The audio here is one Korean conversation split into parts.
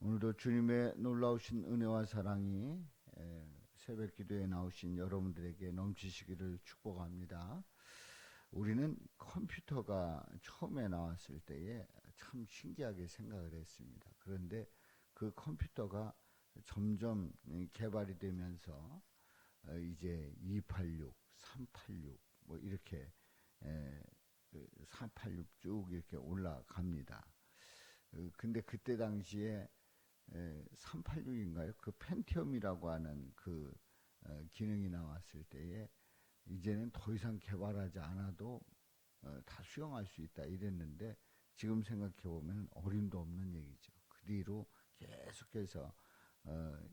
오늘도 주님의 놀라우신 은혜와 사랑이 새벽 기도에 나오신 여러분들에게 넘치시기를 축복합니다. 우리는 컴퓨터가 처음에 나왔을 때에 참 신기하게 생각을 했습니다. 그런데 그 컴퓨터가 점점 개발이 되면서 이제 286, 386 뭐 이렇게 486 쭉 이렇게 올라갑니다. 근데 그때 당시에 386인가요? 그 펜티엄이라고 하는 그 기능이 나왔을 때에 이제는 더 이상 개발하지 않아도 다 수용할 수 있다 이랬는데, 지금 생각해 보면 어림도 없는 얘기죠. 그 뒤로 계속해서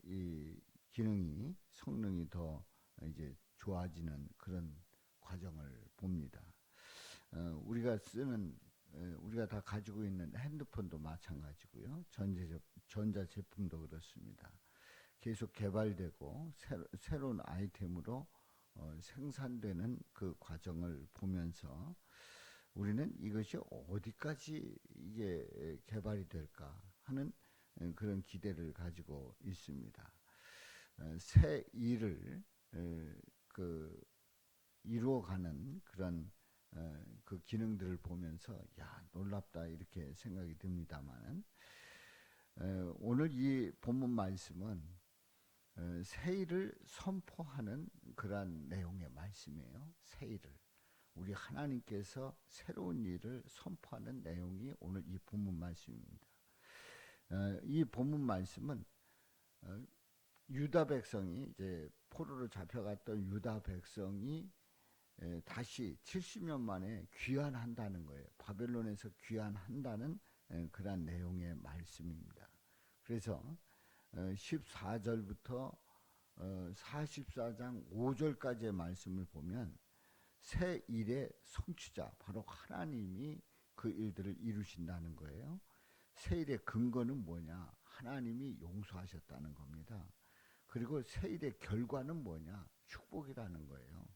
이 기능이, 성능이 더 이제 좋아지는 그런 과정을 봅니다. 우리가 다 가지고 있는 핸드폰도 마찬가지고요. 전자제품도 그렇습니다. 계속 개발되고 새로운 아이템으로 생산되는 그 과정을 보면서 우리는 이것이 어디까지 이게 개발이 될까 하는 그런 기대를 가지고 있습니다. 새 일을 이루어가는 그런 그 기능들을 보면서 놀랍다 이렇게 생각이 듭니다만, 오늘 이 본문 말씀은 새 일을 선포하는 그러한 내용의 말씀이에요. 새 일을, 우리 하나님께서 새로운 일을 선포하는 내용이 오늘 이 본문 말씀입니다. 이 본문 말씀은 유다 백성이, 이제 포로로 잡혀갔던 유다 백성이 다시 70년 만에 귀환한다는 거예요. 바벨론에서 귀환한다는 그런 내용의 말씀입니다. 그래서 14절부터 44장 5절까지의 말씀을 보면 새 일의 성취자, 바로 하나님이 그 일들을 이루신다는 거예요. 새 일의 근거는 뭐냐? 하나님이 용서하셨다는 겁니다. 그리고 새 일의 결과는 뭐냐? 축복이라는 거예요.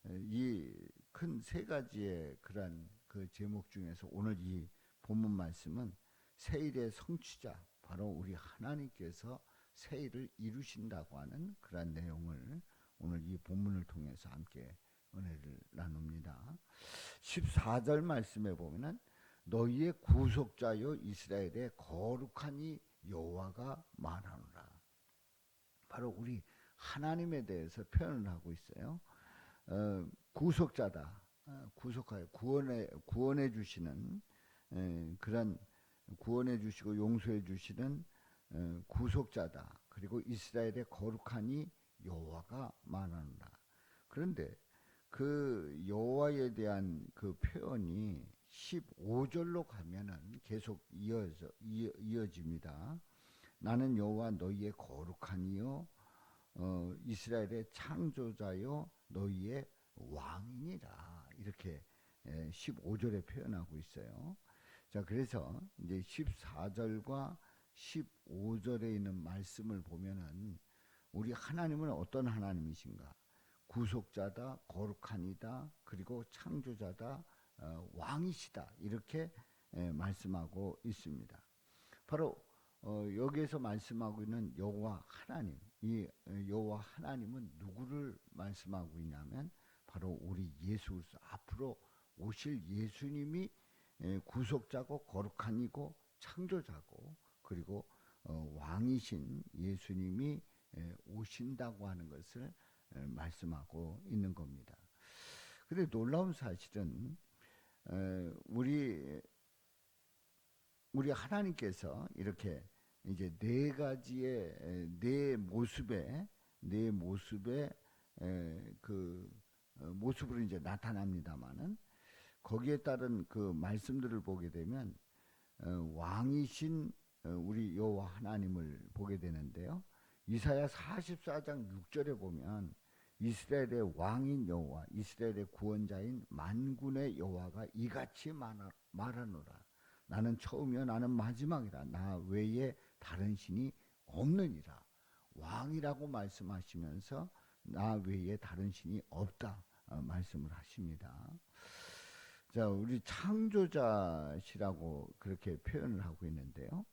이 큰 세 가지의 그런 그 제목 중에서 오늘 이 본문 말씀은 새 일의 성취자, 바로 우리 하나님께서 새 일을 이루신다고 하는 그런 내용을 오늘 이 본문을 통해서 함께 은혜를 나눕니다. 14절 말씀에 보면은 너희의 구속자여 이스라엘의 거룩한 이 여호와가 말하노라. 바로 우리 하나님에 대해서 표현을 하고 있어요. 구속자다, 구속하여 구원해 주시는 그런 구원해 주시고 용서해 주시는 구속자다. 그리고 이스라엘의 거룩한 이 여호와가 말하노라. 그런데 그 여호와에 대한 그 표현이 15절로 가면은 계속 이어집니다. 나는 여호와 너희의 거룩한 이요 이스라엘의 창조자요 너희의 왕이니라, 이렇게 15절에 표현하고 있어요. 자, 그래서 이제 14절과 15절에 있는 말씀을 보면은 우리 하나님은 어떤 하나님이신가? 구속자다, 거룩하니다, 그리고 창조자다, 왕이시다, 이렇게 말씀하고 있습니다. 바로 여기에서 말씀하고 있는 여호와 하나님, 이 여호와 하나님은 누구를 말씀하고 있냐면 바로 우리 예수 그리스도, 앞으로 오실 예수님이 구속자고 거룩한이고 창조자고 그리고 왕이신 예수님이 오신다고 하는 것을 말씀하고 있는 겁니다. 그런데 놀라운 사실은 우리 하나님께서 이렇게 이제 네 가지의 네 모습의 그 모습으로 이제 나타납니다만은, 거기에 따른 그 말씀들을 보게 되면 왕이신 우리 여호와 하나님을 보게 되는데요. 이사야 44장 6절에 보면 이스라엘의 왕인 여호와, 이스라엘의 구원자인 만군의 여호와가 이같이 말하노라. 나는 처음이요 나는 마지막이라. 나 외에 다른 신이 없느니라. 왕이라고 말씀하시면서 나 외에 다른 신이 없다 말씀을 하십니다. 자, 우리 창조자시라고 그렇게 표현을 하고 있는데요.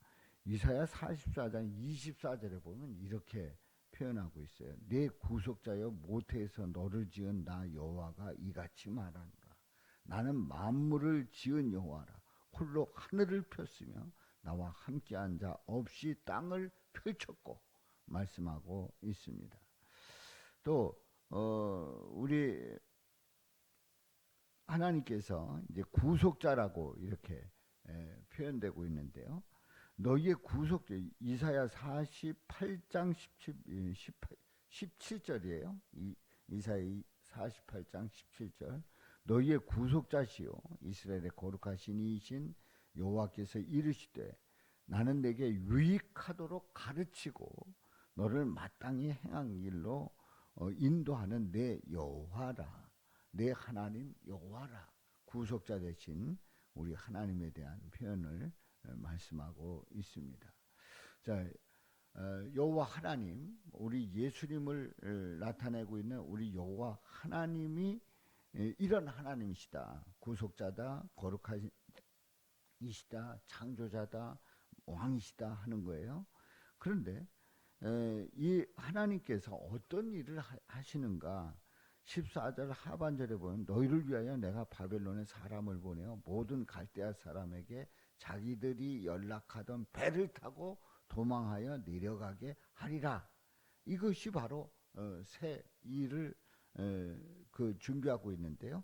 이사야 44장 24절에 보면 이렇게 표현하고 있어요. 내 구속자여 모태에서 너를 지은 나 여호와가 이같이 말하노라. 나는 만물을 지은 여호와라. 홀로 하늘을 폈으며 나와 함께한 자 없이 땅을 펼쳤고 말씀하고 있습니다. 또 우리 하나님께서 이제 구속자라고 이렇게 표현되고 있는데요. 너희의 구속자, 이사야 48장 17절이에요. 이사야 48장 17절. 너희의 구속자시요 이스라엘의 거룩하신 이신 여호와께서 이르시되 나는 내게 유익하도록 가르치고 너를 마땅히 행한 길로 인도하는 내 여호와라. 내 하나님 여호와라. 구속자 되신 우리 하나님에 대한 표현을 말씀하고 있습니다. 자, 여호와 하나님, 우리 예수님을 나타내고 있는 우리 여호와 하나님이 이런 하나님이시다. 구속자다, 거룩하시다, 창조자다, 왕이시다 하는 거예요. 그런데 이 하나님께서 어떤 일을 하시는가? 14절 하반절에 보면 너희를 위하여 내가 바벨론에 사람을 보내어 모든 갈대아 사람에게 자기들이 연락하던 배를 타고 도망하여 내려가게 하리라. 이것이 바로 새 일을 준비하고 있는데요.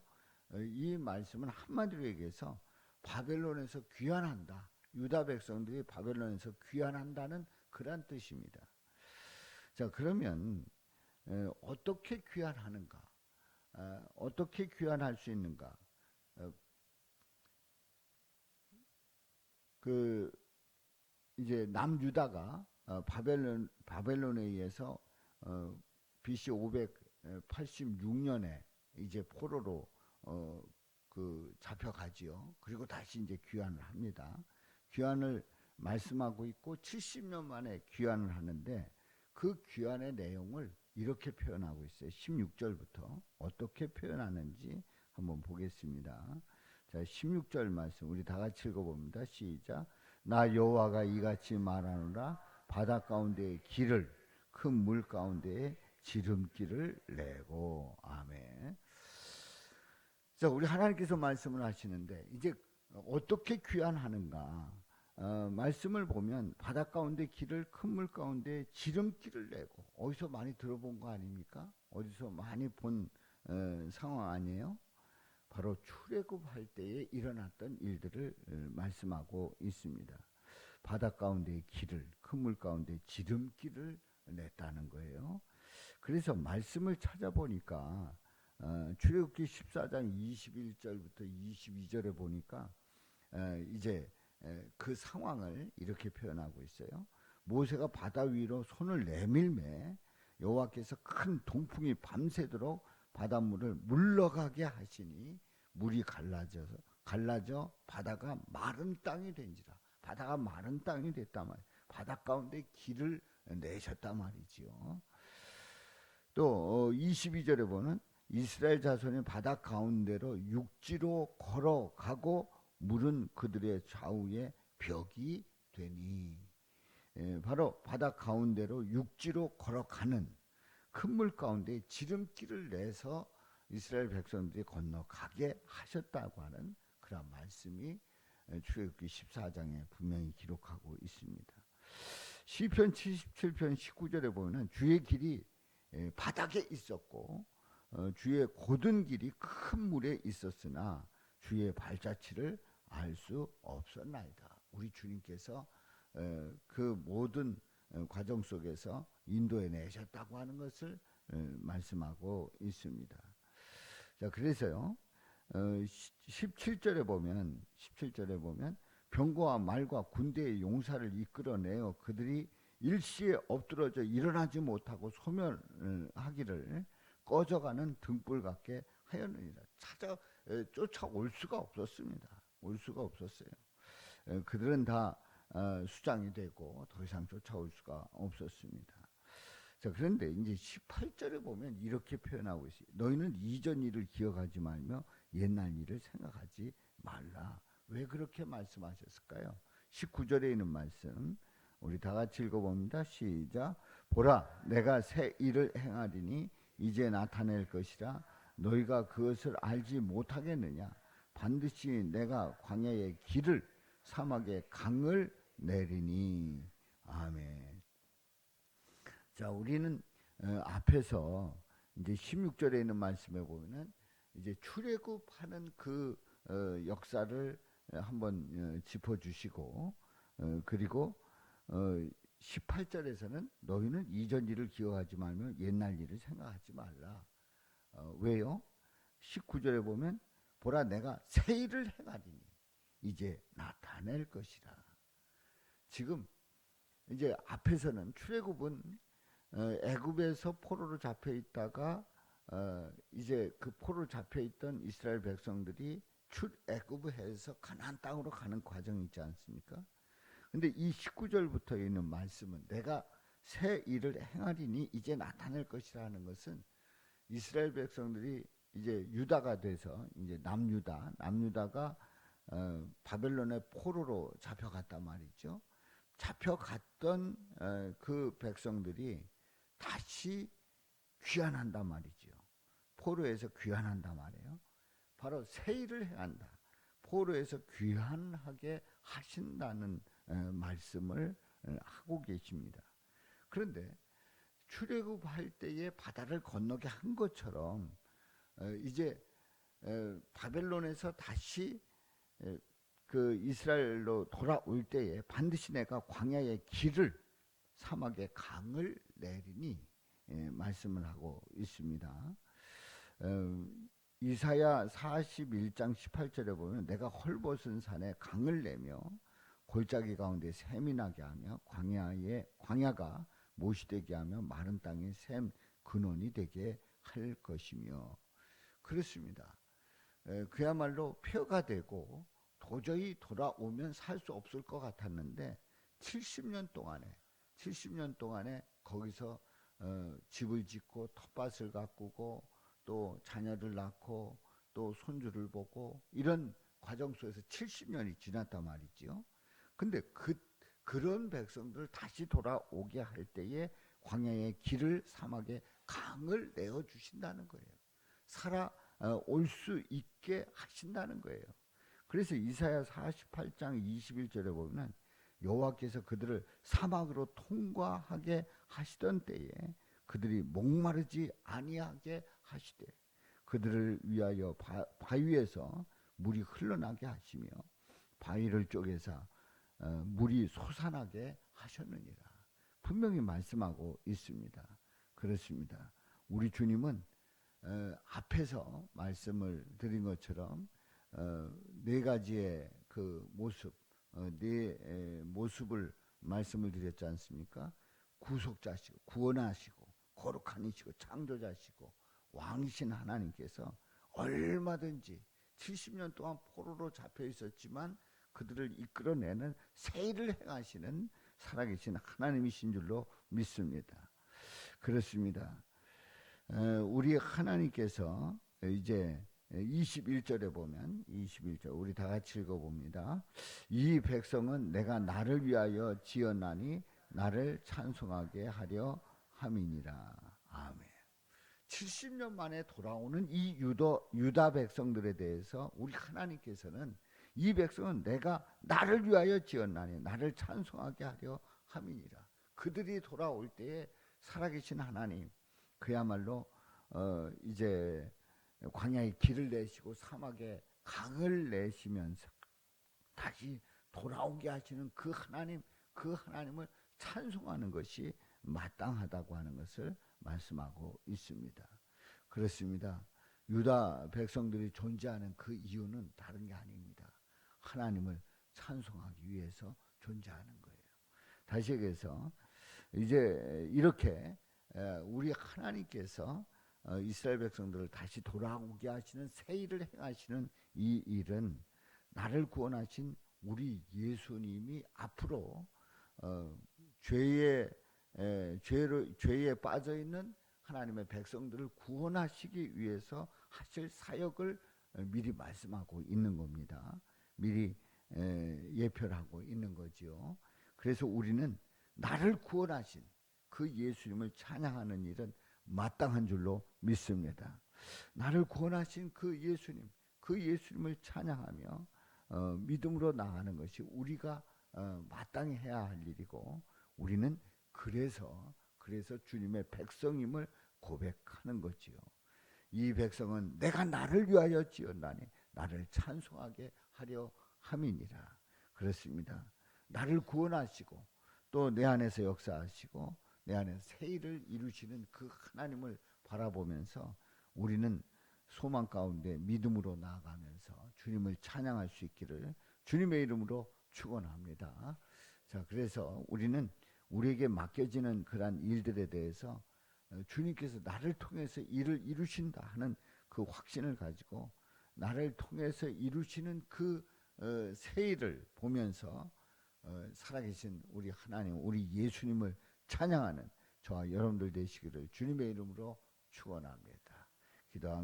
이 말씀은 한마디로 얘기해서 바벨론에서 귀환한다. 유다 백성들이 바벨론에서 귀환한다는 그런 뜻입니다. 자, 그러면 어떻게 귀환하는가? 어떻게 귀환할 수 있는가? 이제 남유다가 바벨론에 의해서 BC 586년에 이제 포로로 잡혀가지요. 그리고 다시 이제 귀환을 합니다. 귀환을 말씀하고 있고 70년 만에 귀환을 하는데 그 귀환의 내용을 이렇게 표현하고 있어요. 16절부터 어떻게 표현하는지 한번 보겠습니다. 자, 16절 말씀 우리 다 같이 읽어봅니다. 시작. 나 여호와가 이같이 말하노라. 바다 가운데의 길을 큰 물 가운데에 지름길을 내고. 아멘. 자, 우리 하나님께서 말씀을 하시는데 이제 어떻게 귀환하는가? 말씀을 보면 바다 가운데 길을 큰 물 가운데 지름길을 내고. 어디서 많이 들어본 거 아닙니까? 어디서 많이 본 상황 아니에요? 바로 출애굽할 때에 일어났던 일들을 말씀하고 있습니다. 바다 가운데 길을 큰 물 가운데 지름길을 냈다는 거예요. 그래서 말씀을 찾아보니까 출애굽기 14장 21절부터 22절에 보니까 이제 그 상황을 이렇게 표현하고 있어요. 모세가 바다 위로 손을 내밀매 여호와께서 큰 동풍이 밤새도록 바닷물을 물러가게 하시니 물이 갈라져 바다가 마른 땅이 된지라. 바다가 마른 땅이 됐단 말이에요. 바다 가운데 길을 내셨단 말이지요. 또 22절에 보면 이스라엘 자손이 바다 가운데로 육지로 걸어가고 물은 그들의 좌우에 벽이 되니. 바로 바다 가운데로 육지로 걸어가는 큰 물 가운데 지름길을 내서 이스라엘 백성들이 건너가게 하셨다고 하는 그런 말씀이 출애굽기 14장에 분명히 기록하고 있습니다. 시편 77편 19절에 보면 주의 길이 바닥에 있었고 주의 곧은 길이 큰 물에 있었으나 주의 발자취를 알 수 없었나이다. 우리 주님께서 그 모든 과정 속에서 인도해 내셨다고 하는 것을 말씀하고 있습니다. 자, 그래서요 17절에 보면 병거와 말과 군대의 용사를 이끌어내어 그들이 일시에 엎드러져 일어나지 못하고 소멸하기를 꺼져가는 등불 같게 하였느니라. 쫓아올 수가 없었습니다. 올 수가 없었어요. 그들은 다 수장이 되고 더 이상 쫓아올 수가 없었습니다. 자, 그런데 이제 18절에 보면 이렇게 표현하고 있어요. 너희는 이전 일을 기억하지 말며 옛날 일을 생각하지 말라. 왜 그렇게 말씀하셨을까요? 19절에 있는 말씀 우리 다 같이 읽어봅니다. 시작. 보라, 내가 새 일을 행하리니 이제 나타낼 것이라. 너희가 그것을 알지 못하겠느냐? 반드시 내가 광야의 길을 사막의 강을 내리니. 아멘. 자, 우리는 앞에서 이제 16절에 있는 말씀에 보면은 이제 출애굽하는 그 역사를 한번 짚어주시고, 그리고 18절에서는 너희는 이전 일을 기억하지 말며 옛날 일을 생각하지 말라. 왜요? 19절에 보면 보라, 내가 새 일을 행하리니 이제 나타낼 것이라. 지금 이제 앞에서는 출애굽은 애굽에서 포로로 잡혀 있다가 이제 그 포로로 잡혀 있던 이스라엘 백성들이 출애굽해서 가나안 땅으로 가는 과정이 있지 않습니까? 근데 이 19절부터 있는 말씀은 내가 새 일을 행하리니 이제 나타낼 것이라는 것은 이스라엘 백성들이 이제 유다가 돼서 이제 남유다가 바벨론의 포로로 잡혀갔단 말이죠. 잡혀갔던 그 백성들이 다시 귀환한단 말이죠. 포로에서 귀환한단 말이에요. 바로 새 일을 행한다. 포로에서 귀환하게 하신다는 말씀을 하고 계십니다. 그런데 출애굽할 때에 바다를 건너게 한 것처럼 이제 바벨론에서 다시 그 이스라엘로 돌아올 때에 반드시 내가 광야의 길을 사막의 강을 내리니 말씀을 하고 있습니다. 이사야 41장 18절에 보면 내가 헐벗은 산에 강을 내며 골짜기 가운데 샘이 나게 하며 광야가 못이 되게 하며 마른 땅에 샘 근원이 되게 할 것이며. 그렇습니다. 그야말로 폐허가 되고 도저히 돌아오면 살 수 없을 것 같았는데 70년 동안에 거기서 집을 짓고 텃밭을 가꾸고 또 자녀를 낳고 또 손주를 보고 이런 과정 속에서 70년이 지났단 말이죠. 근데 그런 백성들을 다시 돌아오게 할 때에 광야의 길을 사막의 강을 내어 주신다는 거예요. 살아올 수 있게 하신다는 거예요. 그래서 이사야 48장 21절에 보면 여호와께서 그들을 사막으로 통과하게 하시던 때에 그들이 목마르지 아니하게 하시되 그들을 위하여 바위에서 물이 흘러나게 하시며 바위를 쪼개사 물이 솟아나게 하셨느니라. 분명히 말씀하고 있습니다. 그렇습니다. 우리 주님은 앞에서 말씀을 드린 것처럼 네 가지의 그 모습, 네 모습을 말씀을 드렸지 않습니까? 구속자시고 구원하시고 거룩한 이시고 창조자시고 왕이신 하나님께서 얼마든지 70년 동안 포로로 잡혀 있었지만 그들을 이끌어내는 새 일을 행하시는 살아계신 하나님이신 줄로 믿습니다. 그렇습니다. 우리 하나님께서 이제 21절에 보면 21절 우리 다 같이 읽어봅니다. 이 백성은 내가 나를 위하여 지었나니 나를 찬송하게 하려 함이니라. 아멘. 70년 만에 돌아오는 이 유다 백성들에 대해서 우리 하나님께서는 이 백성은 내가 나를 위하여 지었나니 나를 찬송하게 하려 함이니라. 그들이 돌아올 때에 살아계신 하나님, 그야말로 이제 광야의 길을 내시고 사막에 강을 내시면서 다시 돌아오게 하시는 그 하나님을 찬송하는 것이 마땅하다고 하는 것을 말씀하고 있습니다. 그렇습니다. 유다 백성들이 존재하는 그 이유는 다른 게 아닙니다. 하나님을 찬송하기 위해서 존재하는 거예요. 다시 얘기해서 이제 이렇게 우리 하나님께서 이스라엘 백성들을 다시 돌아오게 하시는 새 일을 행하시는 이 일은 나를 구원하신 우리 예수님이 앞으로 죄에 빠져 있는 하나님의 백성들을 구원하시기 위해서 하실 사역을 미리 말씀하고 있는 겁니다. 미리 예표를 하고 있는 거죠. 그래서 우리는 나를 구원하신 그 예수님을 찬양하는 일은 마땅한 줄로 믿습니다. 나를 구원하신 그 예수님을 찬양하며 믿음으로 나가는 것이 우리가 마땅히 해야 할 일이고, 우리는 그래서 주님의 백성임을 고백하는 거지요. 이 백성은 내가 나를 위하여 지었나니 나를 찬송하게 하려 함이니라. 그렇습니다. 나를 구원하시고 또 내 안에서 역사하시고 내 안에 새 일을 이루시는 그 하나님을 바라보면서 우리는 소망 가운데 믿음으로 나아가면서 주님을 찬양할 수 있기를 주님의 이름으로 축원합니다. 자, 그래서 우리는 우리에게 맡겨지는 그러한 일들에 대해서 주님께서 나를 통해서 일을 이루신다 하는 그 확신을 가지고 나를 통해서 이루시는 그 새 일을 보면서 살아계신 우리 하나님, 우리 예수님을 찬양하는 저와 여러분들 되시기를 주님의 이름으로 축원합니다. 기도합니다.